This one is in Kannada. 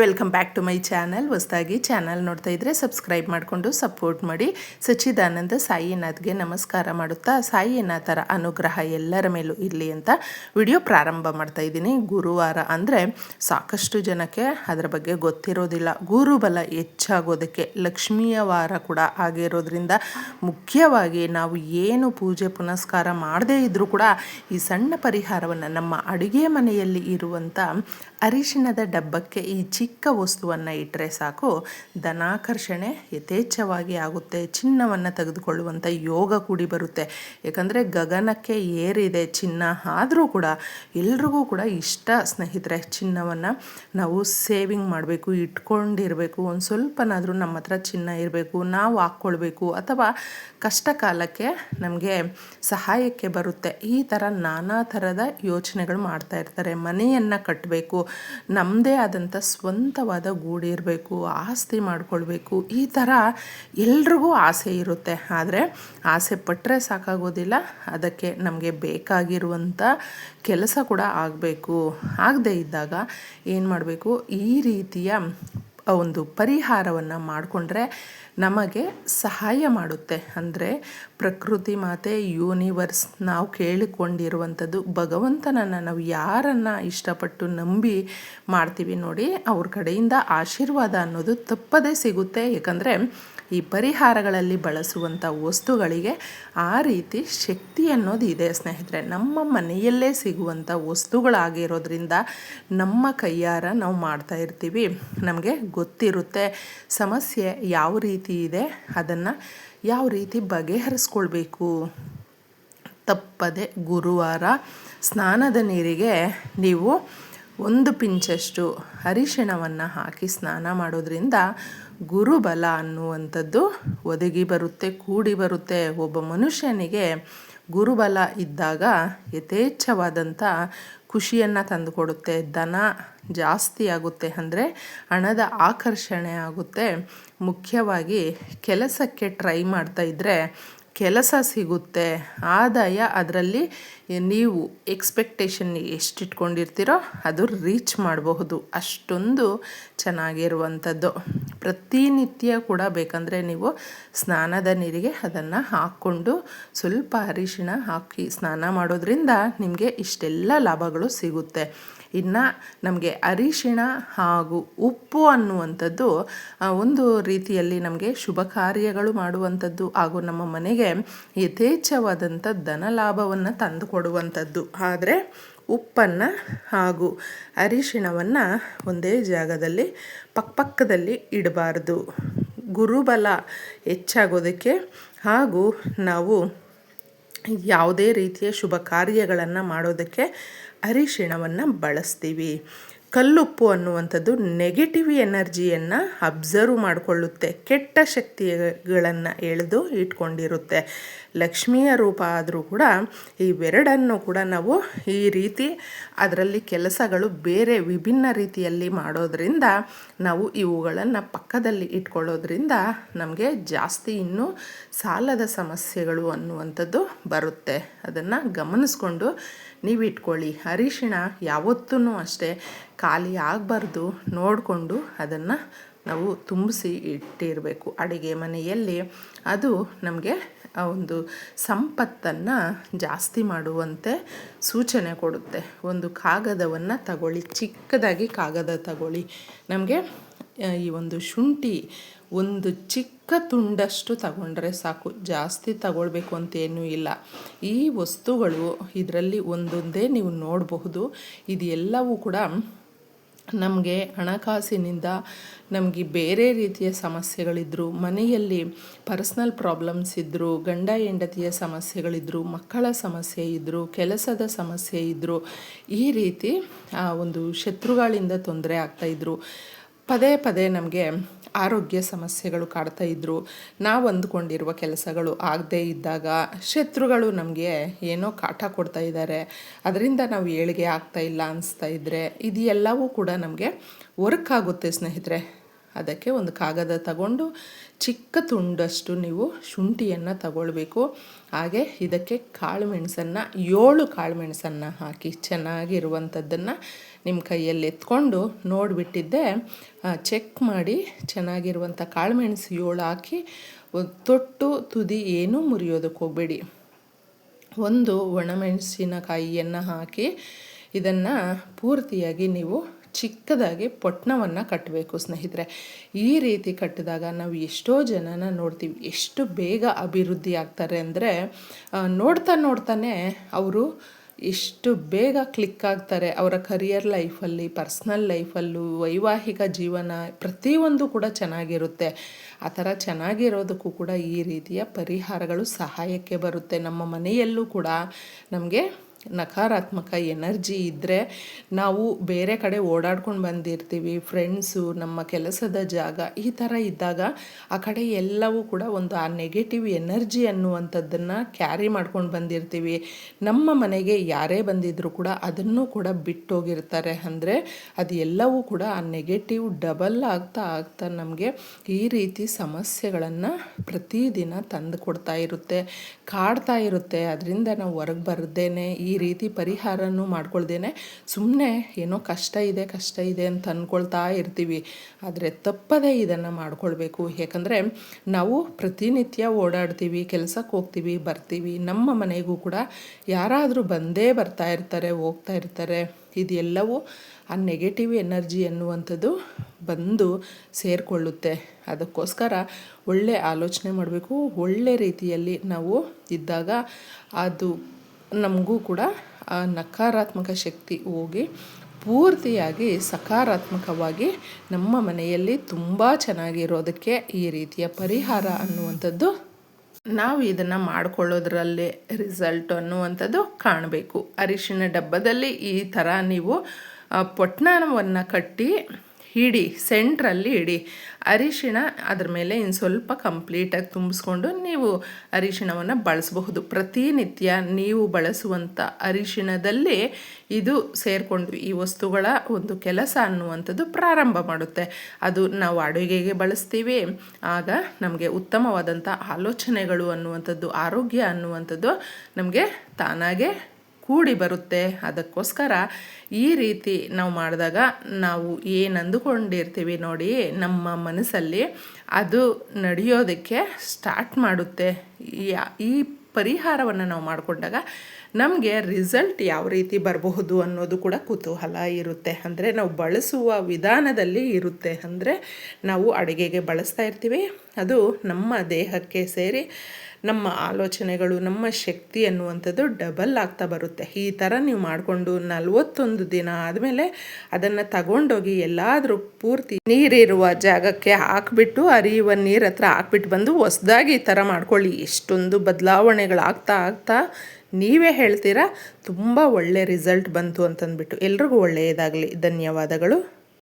Welcome back to my channel. ಹೊಸದಾಗಿ ಚಾನಲ್ ನೋಡ್ತಾ ಇದ್ದರೆ ಸಬ್ಸ್ಕ್ರೈಬ್ ಮಾಡಿಕೊಂಡು ಸಪೋರ್ಟ್ ಮಾಡಿ. ಸಚ್ಚಿದಾನಂದ ಸಾಯಿನಾಥ್ಗೆ ನಮಸ್ಕಾರ ಮಾಡುತ್ತಾ ಸಾಯಿನಾಥರ ಅನುಗ್ರಹ ಎಲ್ಲರ ಮೇಲೂ ಇರಲಿ ಅಂತ ವಿಡಿಯೋ ಪ್ರಾರಂಭ ಮಾಡ್ತಾ ಇದ್ದೀನಿ. ಗುರುವಾರ ಅಂದರೆ ಸಾಕಷ್ಟು ಜನಕ್ಕೆ ಅದರ ಬಗ್ಗೆ ಗೊತ್ತಿರೋದಿಲ್ಲ. ಗುರುಬಲ ಹೆಚ್ಚಾಗೋದಕ್ಕೆ ಲಕ್ಷ್ಮಿಯ ವಾರ ಕೂಡ ಆಗಿರೋದ್ರಿಂದ ಮುಖ್ಯವಾಗಿ ನಾವು ಏನು ಪೂಜೆ ಪುನಸ್ಕಾರ ಮಾಡದೇ ಇದ್ದರೂ ಕೂಡ ಈ ಸಣ್ಣ ಪರಿಹಾರವನ್ನು ನಮ್ಮ ಅಡುಗೆ ಮನೆಯಲ್ಲಿ ಇರುವಂಥ ಅರಿಶಿಣದ ಡಬ್ಬಕ್ಕೆ ಈ ಚಿಕ್ಕ ವಸ್ತುವನ್ನು ಇಟ್ಟರೆ ಸಾಕು, ಧನಾಕರ್ಷಣೆ ಯಥೇಚ್ಛವಾಗಿ ಆಗುತ್ತೆ. ಚಿನ್ನವನ್ನು ತೆಗೆದುಕೊಳ್ಳುವಂಥ ಯೋಗ ಕೂಡಿ ಬರುತ್ತೆ. ಯಾಕಂದರೆ ಗಗನಕ್ಕೆ ಏರಿದೆ ಚಿನ್ನ. ಆದರೂ ಕೂಡ ಎಲ್ರಿಗೂ ಕೂಡ ಇಷ್ಟ ಸ್ನೇಹಿತರೆ, ಚಿನ್ನವನ್ನು ನಾವು ಸೇವಿಂಗ್ ಮಾಡಬೇಕು, ಇಟ್ಕೊಂಡಿರಬೇಕು. ಒಂದು ಸ್ವಲ್ಪನಾದರೂ ನಮ್ಮ ಹತ್ರ ಚಿನ್ನ ಇರಬೇಕು, ನಾವು ಹಾಕ್ಕೊಳ್ಬೇಕು, ಅಥವಾ ಕಷ್ಟ ಕಾಲಕ್ಕೆ ನಮಗೆ ಸಹಾಯಕ್ಕೆ ಬರುತ್ತೆ. ಈ ಥರ ನಾನಾ ಥರದ ಯೋಚನೆಗಳು ಮಾಡ್ತಾ ಇರ್ತಾರೆ. ಮನೆಯನ್ನು ಕಟ್ಟಬೇಕು, ನಮ್ಮದೇ ಆದಂಥ ಸ್ವಂತವಾದ ಗೂಡು ಇರಬೇಕು, ಆಸ್ತಿ ಮಾಡ್ಕೊಳ್ಬೇಕು, ಈ ಥರ ಎಲ್ರಿಗೂ ಆಸೆ ಇರುತ್ತೆ. ಆದರೆ ಆಸೆ ಪಟ್ಟರೆ ಸಾಕಾಗೋದಿಲ್ಲ, ಅದಕ್ಕೆ ನಮಗೆ ಬೇಕಾಗಿರುವಂಥ ಕೆಲಸ ಕೂಡ ಆಗಬೇಕು. ಆಗದೇ ಇದ್ದಾಗ ಏನು ಮಾಡಬೇಕು, ಈ ರೀತಿಯ ಒಂದು ಪರಿಹಾರವನ್ನು ಮಾಡಿಕೊಂಡ್ರೆ ನಮಗೆ ಸಹಾಯ ಮಾಡುತ್ತೆ. ಅಂದರೆ ಪ್ರಕೃತಿ ಮಾತೆ, ಯೂನಿವರ್ಸ್, ನಾವು ಕೇಳಿಕೊಂಡಿರುವಂಥದ್ದು, ಭಗವಂತನನ್ನು ನಾವು ಯಾರನ್ನು ಇಷ್ಟಪಟ್ಟು ನಂಬಿ ಮಾಡ್ತೀವಿ ನೋಡಿ, ಅವ್ರ ಕಡೆಯಿಂದ ಆಶೀರ್ವಾದ ಅನ್ನೋದು ತಪ್ಪದೇ ಸಿಗುತ್ತೆ. ಏಕೆಂದರೆ ಈ ಪರಿಹಾರಗಳಲ್ಲಿ ಬಳಸುವಂಥ ವಸ್ತುಗಳಿಗೆ ಆ ರೀತಿ ಶಕ್ತಿ ಅನ್ನೋದು ಇದೆ ಸ್ನೇಹಿತರೆ. ನಮ್ಮ ಮನೆಯಲ್ಲೇ ಸಿಗುವಂಥ ವಸ್ತುಗಳಾಗಿರೋದ್ರಿಂದ ನಮ್ಮ ಕೈಯಾರ ನಾವು ಮಾಡ್ತಾ ಇರ್ತೀವಿ, ನಮಗೆ ಗೊತ್ತಿರುತ್ತೆ ಸಮಸ್ಯೆ ಯಾವ ರೀತಿ ಇದೆ, ಅದನ್ನು ಯಾವ ರೀತಿ ಬಗೆಹರಿಸ್ಕೊಳ್ಬೇಕು. ತಪ್ಪದೆ ಗುರುವಾರ ಸ್ನಾನದ ನೀರಿಗೆ ನೀವು 1 ಪಿಂಚಷ್ಟು ಅರಿಶಿಣವನ್ನು ಹಾಕಿ ಸ್ನಾನ ಮಾಡೋದ್ರಿಂದ ಗುರುಬಲ ಅನ್ನುವಂಥದ್ದು ಒದಗಿ ಬರುತ್ತೆ, ಕೂಡಿ ಬರುತ್ತೆ. ಒಬ್ಬ ಮನುಷ್ಯನಿಗೆ ಗುರುಬಲ ಇದ್ದಾಗ ಯಥೇಚ್ಛವಾದಂಥ ಖುಷಿಯನ್ನು ತಂದುಕೊಡುತ್ತೆ. ಧನ ಜಾಸ್ತಿ ಆಗುತ್ತೆ, ಅಂದರೆ ಹಣದ ಆಕರ್ಷಣೆ ಆಗುತ್ತೆ. ಮುಖ್ಯವಾಗಿ ಕೆಲಸಕ್ಕೆ ಟ್ರೈ ಮಾಡ್ತಾ ಇದ್ದರೆ ಕೆಲಸ ಸಿಗುತ್ತೆ, ಆದಾಯ ಅದರಲ್ಲಿ ನೀವು ಎಕ್ಸ್ಪೆಕ್ಟೇಷನ್ ಎಷ್ಟು ಇಟ್ಕೊಂಡಿರ್ತೀರೋ ಅದು ರೀಚ್ ಮಾಡಬಹುದು. ಅಷ್ಟೊಂದು ಚೆನ್ನಾಗಿರುವಂಥದ್ದು. ಪ್ರತಿನಿತ್ಯ ಕೂಡ ಬೇಕಂದರೆ ನೀವು ಸ್ನಾನದ ನೀರಿಗೆ ಅದನ್ನು ಹಾಕ್ಕೊಂಡು ಸ್ವಲ್ಪ ಅರಿಶಿಣ ಹಾಕಿ ಸ್ನಾನ ಮಾಡೋದ್ರಿಂದ ನಿಮಗೆ ಇಷ್ಟೆಲ್ಲ ಲಾಭಗಳು ಸಿಗುತ್ತೆ. ಇನ್ನು ನಮಗೆ ಅರಿಶಿಣ ಹಾಗೂ ಉಪ್ಪು ಅನ್ನುವಂಥದ್ದು ಒಂದು ರೀತಿಯಲ್ಲಿ ನಮಗೆ ಶುಭ ಕಾರ್ಯಗಳು ಮಾಡುವಂಥದ್ದು ಹಾಗೂ ನಮ್ಮ ಮನೆಗೆ ಯಥೇಚ್ಛವಾದಂಥ ಧನಲಾಭವನ್ನು ತಂದುಕೊಡುವಂಥದ್ದು. ಆದರೆ ಉಪ್ಪನ್ನು ಹಾಗೂ ಅರಿಶಿಣವನ್ನು ಒಂದೇ ಜಾಗದಲ್ಲಿ ಪಕ್ಕದಲ್ಲಿ ಇಡಬಾರ್ದು. ಗುರುಬಲ ಹೆಚ್ಚಾಗೋದಕ್ಕೆ ಹಾಗೂ ನಾವು ಯಾವುದೇ ರೀತಿಯ ಶುಭ ಕಾರ್ಯಗಳನ್ನು ಮಾಡೋದಕ್ಕೆ ಅರಿಶಿಣವನ್ನು ಬಳಸ್ತೀವಿ. ಕಲ್ಲುಪ್ಪು ಅನ್ನುವಂಥದ್ದು ನೆಗೆಟಿವ್ ಎನರ್ಜಿಯನ್ನು ಅಬ್ಸರ್ವ್ ಮಾಡಿಕೊಳ್ಳುತ್ತೆ, ಕೆಟ್ಟ ಶಕ್ತಿಗಳನ್ನು ಎಳೆದು ಇಟ್ಕೊಂಡಿರುತ್ತೆ. ಲಕ್ಷ್ಮಿಯ ರೂಪ ಆದರೂ ಕೂಡ ಇವೆರಡನ್ನು ಕೂಡ ನಾವು ಈ ರೀತಿ ಅದರಲ್ಲಿ ಕೆಲಸಗಳು ಬೇರೆ ವಿಭಿನ್ನ ರೀತಿಯಲ್ಲಿ ಮಾಡೋದ್ರಿಂದ ನಾವು ಇವುಗಳನ್ನು ಪಕ್ಕದಲ್ಲಿ ಇಟ್ಕೊಳ್ಳೋದ್ರಿಂದ ನಮಗೆ ಜಾಸ್ತಿ ಇನ್ನೂ ಸಾಲದ ಸಮಸ್ಯೆಗಳು ಅನ್ನುವಂಥದ್ದು ಬರುತ್ತೆ. ಅದನ್ನು ಗಮನಿಸ್ಕೊಂಡು ನೀವು ಇಟ್ಕೊಳ್ಳಿ. ಅರಿಶಿಣ ಯಾವತ್ತೂ ಅಷ್ಟೇ ಖಾಲಿ ಆಗಬಾರ್ದು, ನೋಡಿಕೊಂಡು ಅದನ್ನು ನಾವು ತುಂಬಿಸಿ ಇಟ್ಟಿರಬೇಕು ಅಡುಗೆ ಮನೆಯಲ್ಲಿ. ಅದು ನಮಗೆ ಒಂದು ಸಂಪತ್ತನ್ನು ಜಾಸ್ತಿ ಮಾಡುವಂತೆ ಸೂಚನೆ ಕೊಡುತ್ತೆ. ಒಂದು ಕಾಗದವನ್ನು ತಗೊಳ್ಳಿ, ಚಿಕ್ಕದಾಗಿ ಕಾಗದ ತಗೊಳ್ಳಿ. ನಮಗೆ ಈ ಒಂದು ಶುಂಠಿ ಒಂದು ಚಿಕ್ಕ ತುಂಡಷ್ಟು ತಗೊಂಡ್ರೆ ಸಾಕು, ಜಾಸ್ತಿ ತಗೊಳ್ಬೇಕು ಅಂತೇನೂ ಇಲ್ಲ. ಈ ವಸ್ತುಗಳು ಇದರಲ್ಲಿ ಒಂದೊಂದೇ ನೀವು ನೋಡಬಹುದು. ಇದು ಎಲ್ಲವೂ ಕೂಡ ನಮಗೆ ಹಣಕಾಸಿನಿಂದ ನಮಗೆ ಬೇರೆ ರೀತಿಯ ಸಮಸ್ಯೆಗಳಿದ್ದರು, ಮನೆಯಲ್ಲಿ ಪರ್ಸ್ನಲ್ ಪ್ರಾಬ್ಲಮ್ಸ್ ಇದ್ದರು, ಗಂಡ ಹೆಂಡತಿಯ ಸಮಸ್ಯೆಗಳಿದ್ದರು, ಮಕ್ಕಳ ಸಮಸ್ಯೆ ಇದ್ದರು, ಕೆಲಸದ ಸಮಸ್ಯೆ ಇದ್ದರು, ಈ ರೀತಿ ಒಂದು ಶತ್ರುಗಳಿಂದ ತೊಂದರೆ ಆಗ್ತಾಯಿದ್ರು, ಪದೇ ಪದೇ ನಮಗೆ ಆರೋಗ್ಯ ಸಮಸ್ಯೆಗಳು ಕಾಡ್ತಾ ಇದ್ದರು, ನಾವು ಅಂದ್ಕೊಂಡಿರುವ ಕೆಲಸಗಳು ಆಗದೇ ಇದ್ದಾಗ ಶತ್ರುಗಳು ನಮಗೆ ಏನೋ ಕಾಟ ಕೊಡ್ತಾ ಇದ್ದಾರೆ, ಅದರಿಂದ ನಾವು ಏಳಿಗೆ ಆಗ್ತಾ ಇಲ್ಲ ಅನಿಸ್ತಾ ಇದ್ದರೆ, ಇದು ಎಲ್ಲವೂ ಕೂಡ ನಮಗೆ ವರ್ಕ್ ಆಗುತ್ತೆ ಸ್ನೇಹಿತರೆ. ಅದಕ್ಕೆ ಒಂದು ಕಾಗದ ತಗೊಂಡು ಚಿಕ್ಕ ತುಂಡಷ್ಟು ನೀವು ಶುಂಠಿಯನ್ನು ತಗೊಳ್ಬೇಕು. ಹಾಗೆ ಇದಕ್ಕೆ ಕಾಳುಮೆಣಸನ್ನು 7 ಕಾಳುಮೆಣಸನ್ನು ಹಾಕಿ ಚೆನ್ನಾಗಿರುವಂಥದ್ದನ್ನು ನಿಮ್ಮ ಕೈಯಲ್ಲಿ ಎತ್ಕೊಂಡು ನೋಡಿಬಿಟ್ಟಿದ್ದೆ ಚೆಕ್ ಮಾಡಿ ಚೆನ್ನಾಗಿರುವಂಥ ಕಾಳುಮೆಣಸು 7 ಹಾಕಿ ತೊಟ್ಟು ತುದಿ ಏನೂ ಮುರಿಯೋದಕ್ಕೆ ಹೋಗಬೇಡಿ. ಒಂದು ಒಣಮೆಣಸಿನಕಾಯಿಯನ್ನು ಹಾಕಿ ಇದನ್ನು ಪೂರ್ತಿಯಾಗಿ ನೀವು ಚಿಕ್ಕದಾಗಿ ಪೊಟ್ಣವನ್ನು ಕಟ್ಟಬೇಕು ಸ್ನೇಹಿತರೆ. ಈ ರೀತಿ ಕಟ್ಟಿದಾಗ ನಾವು ಎಷ್ಟೋ ಜನನ ನೋಡ್ತೀವಿ, ಎಷ್ಟು ಬೇಗ ಅಭಿವೃದ್ಧಿ ಆಗ್ತಾರೆ ಅಂದರೆ ನೋಡ್ತಾನೆ ಅವರು ಎಷ್ಟು ಬೇಗ ಕ್ಲಿಕ್ ಆಗ್ತಾರೆ ಅವರ ಕರಿಯರ್ ಲೈಫಲ್ಲಿ, ಪರ್ಸ್ನಲ್ ಲೈಫಲ್ಲೂ, ವೈವಾಹಿಕ ಜೀವನ ಪ್ರತಿಯೊಂದು ಕೂಡ ಚೆನ್ನಾಗಿರುತ್ತೆ. ಆ ಥರ ಚೆನ್ನಾಗಿರೋದಕ್ಕೂ ಕೂಡ ಈ ರೀತಿಯ ಪರಿಹಾರಗಳು ಸಹಾಯಕ್ಕೆ ಬರುತ್ತೆ. ನಮ್ಮ ಮನೆಯಲ್ಲೂ ಕೂಡ ನಮಗೆ ನಕಾರಾತ್ಮಕ ಎನರ್ಜಿ ಇದ್ದರೆ ನಾವು ಬೇರೆ ಕಡೆ ಓಡಾಡ್ಕೊಂಡು ಬಂದಿರ್ತೀವಿ, ಫ್ರೆಂಡ್ಸು, ನಮ್ಮ ಕೆಲಸದ ಜಾಗ ಈ ಥರ ಇದ್ದಾಗ ಆ ಕಡೆ ಎಲ್ಲವೂ ಕೂಡ ಒಂದು ಆ ನೆಗೆಟಿವ್ ಎನರ್ಜಿ ಅನ್ನುವಂಥದ್ದನ್ನು ಕ್ಯಾರಿ ಮಾಡ್ಕೊಂಡು ಬಂದಿರ್ತೀವಿ. ನಮ್ಮ ಮನೆಗೆ ಯಾರೇ ಬಂದಿದ್ದರೂ ಕೂಡ ಅದನ್ನು ಕೂಡ ಬಿಟ್ಟೋಗಿರ್ತಾರೆ. ಅಂದರೆ ಅದು ಎಲ್ಲವೂ ಕೂಡ ಆ ನೆಗೆಟಿವ್ ಡಬಲ್ ಆಗ್ತಾ ನಮಗೆ ಈ ರೀತಿ ಸಮಸ್ಯೆಗಳನ್ನು ಪ್ರತಿದಿನ ತಂದು ಕೊಡ್ತಾ ಇರುತ್ತೆ, ಕಾಡ್ತಾ ಇರುತ್ತೆ. ಅದರಿಂದ ನಾವು ಹೊರಗೆ ಬರ್ದೇನೆ ಈ ರೀತಿ ಪರಿಹಾರನೂ ಮಾಡ್ಕೊಳ್ದೇನೆ ಸುಮ್ಮನೆ ಏನೋ ಕಷ್ಟ ಇದೆ ಅಂತ ಅಂದ್ಕೊಳ್ತಾ ಇರ್ತೀವಿ. ಆದರೆ ತಪ್ಪದೇ ಇದನ್ನು ಮಾಡ್ಕೊಳ್ಬೇಕು. ಯಾಕಂದರೆ ನಾವು ಪ್ರತಿನಿತ್ಯ ಓಡಾಡ್ತೀವಿ, ಕೆಲಸಕ್ಕೆ ಹೋಗ್ತೀವಿ, ಬರ್ತೀವಿ. ನಮ್ಮ ಮನೆಗೂ ಕೂಡ ಯಾರಾದರೂ ಬಂದೇ ಬರ್ತಾ ಇರ್ತಾರೆ, ಹೋಗ್ತಾ ಇರ್ತಾರೆ. ಇದೆಲ್ಲವೂ ಆ ನೆಗೆಟಿವ್ ಎನರ್ಜಿ ಅನ್ನುವಂಥದ್ದು ಬಂದು ಸೇರಿಕೊಳ್ಳುತ್ತೆ. ಅದಕ್ಕೋಸ್ಕರ ಒಳ್ಳೆ ಆಲೋಚನೆ ಮಾಡಬೇಕು. ಒಳ್ಳೆ ರೀತಿಯಲ್ಲಿ ನಾವು ಇದ್ದಾಗ ಅದು ನಮಗೂ ಕೂಡ ಆ ನಕಾರಾತ್ಮಕ ಶಕ್ತಿ ಹೋಗಿ ಪೂರ್ತಿಯಾಗಿ ಸಕಾರಾತ್ಮಕವಾಗಿ ನಮ್ಮ ಮನೆಯಲ್ಲಿ ತುಂಬ ಚೆನ್ನಾಗಿರೋದಕ್ಕೆ ಈ ರೀತಿಯ ಪರಿಹಾರ ಅನ್ನುವಂಥದ್ದು ನಾವು ಇದನ್ನು ಮಾಡಿಕೊಳ್ಳೋದ್ರಲ್ಲೇ ರಿಸಲ್ಟ್ ಅನ್ನುವಂಥದ್ದು ಕಾಣಬೇಕು. ಅರಿಶಿನ ಡಬ್ಬದಲ್ಲಿ ಈ ಥರ ನೀವು ಪೊಟ್ಣವನ್ನು ಕಟ್ಟಿ ಇಡಿ, ಸೆಂಟ್ರಲ್ಲಿ ಇಡಿ. ಅರಿಶಿಣ ಅದ್ರ ಮೇಲೆ ಇನ್ನು ಸ್ವಲ್ಪ ಕಂಪ್ಲೀಟಾಗಿ ತುಂಬಿಸ್ಕೊಂಡು ನೀವು ಅರಿಶಿಣವನ್ನು ಬಳಸಬಹುದು. ಪ್ರತಿನಿತ್ಯ ನೀವು ಬಳಸುವಂಥ ಅರಿಶಿಣದಲ್ಲಿ ಇದು ಸೇರಿಕೊಂಡು ಈ ವಸ್ತುಗಳ ಒಂದು ಕೆಲಸ ಅನ್ನುವಂಥದ್ದು ಪ್ರಾರಂಭ ಮಾಡುತ್ತೆ. ಅದು ನಾವು ಅಡುಗೆಗೆ ಬಳಸ್ತೀವಿ, ಆಗ ನಮಗೆ ಉತ್ತಮವಾದಂಥ ಆಲೋಚನೆಗಳು ಅನ್ನುವಂಥದ್ದು, ಆರೋಗ್ಯ ಅನ್ನುವಂಥದ್ದು ನಮಗೆ ತಾನಾಗೆ ಕೂಡಿ ಬರುತ್ತೆ. ಅದಕ್ಕೋಸ್ಕರ ಈ ರೀತಿ ನಾವು ಮಾಡಿದಾಗ ನಾವು ಏನು ಅಂದುಕೊಂಡಿರ್ತೀವಿ ನೋಡಿ ನಮ್ಮ ಮನಸ್ಸಲ್ಲಿ ಅದು ನಡೆಯೋದಕ್ಕೆ ಸ್ಟಾರ್ಟ್ ಮಾಡುತ್ತೆ. ಈ ಪರಿಹಾರವನ್ನು ನಾವು ಮಾಡಿಕೊಂಡಾಗ ನಮಗೆ ರಿಸಲ್ಟ್ ಯಾವ ರೀತಿ ಬರಬಹುದು ಅನ್ನೋದು ಕೂಡ ಕುತೂಹಲ ಇರುತ್ತೆ. ಅಂದರೆ ನಾವು ಬಳಸುವ ವಿಧಾನದಲ್ಲಿ ಇರುತ್ತೆ. ಅಂದರೆ ನಾವು ಅಡುಗೆಗೆ ಬಳಸ್ತಾ ಇರ್ತೀವಿ, ಅದು ನಮ್ಮ ದೇಹಕ್ಕೆ ಸೇರಿ ನಮ್ಮ ಆಲೋಚನೆಗಳು, ನಮ್ಮ ಶಕ್ತಿ ಅನ್ನುವಂಥದ್ದು ಡಬಲ್ ಆಗ್ತಾ ಬರುತ್ತೆ. ಈ ಥರ ನೀವು ಮಾಡಿಕೊಂಡು 41 ದಿನ ಆದಮೇಲೆ ಅದನ್ನು ತಗೊಂಡೋಗಿ ಎಲ್ಲಾದರೂ ಪೂರ್ತಿ ನೀರಿರುವ ಜಾಗಕ್ಕೆ ಹಾಕಿಬಿಟ್ಟು ಹರಿಯುವ ನೀರು ಹತ್ರ ಹಾಕ್ಬಿಟ್ಟು ಬಂದು ಹೊಸ್ದಾಗಿ ಈ ಥರ ಮಾಡ್ಕೊಳ್ಳಿ. ಎಷ್ಟೊಂದು ಬದಲಾವಣೆಗಳಾಗ್ತಾ ನೀವೇ ಹೇಳ್ತೀರಾ ತುಂಬ ಒಳ್ಳೆ ರಿಸಲ್ಟ್ ಬಂತು ಅಂತಂದ್ಬಿಟ್ಟು. ಎಲ್ರಿಗೂ ಒಳ್ಳೆಯದಾಗಲಿ. ಧನ್ಯವಾದಗಳು.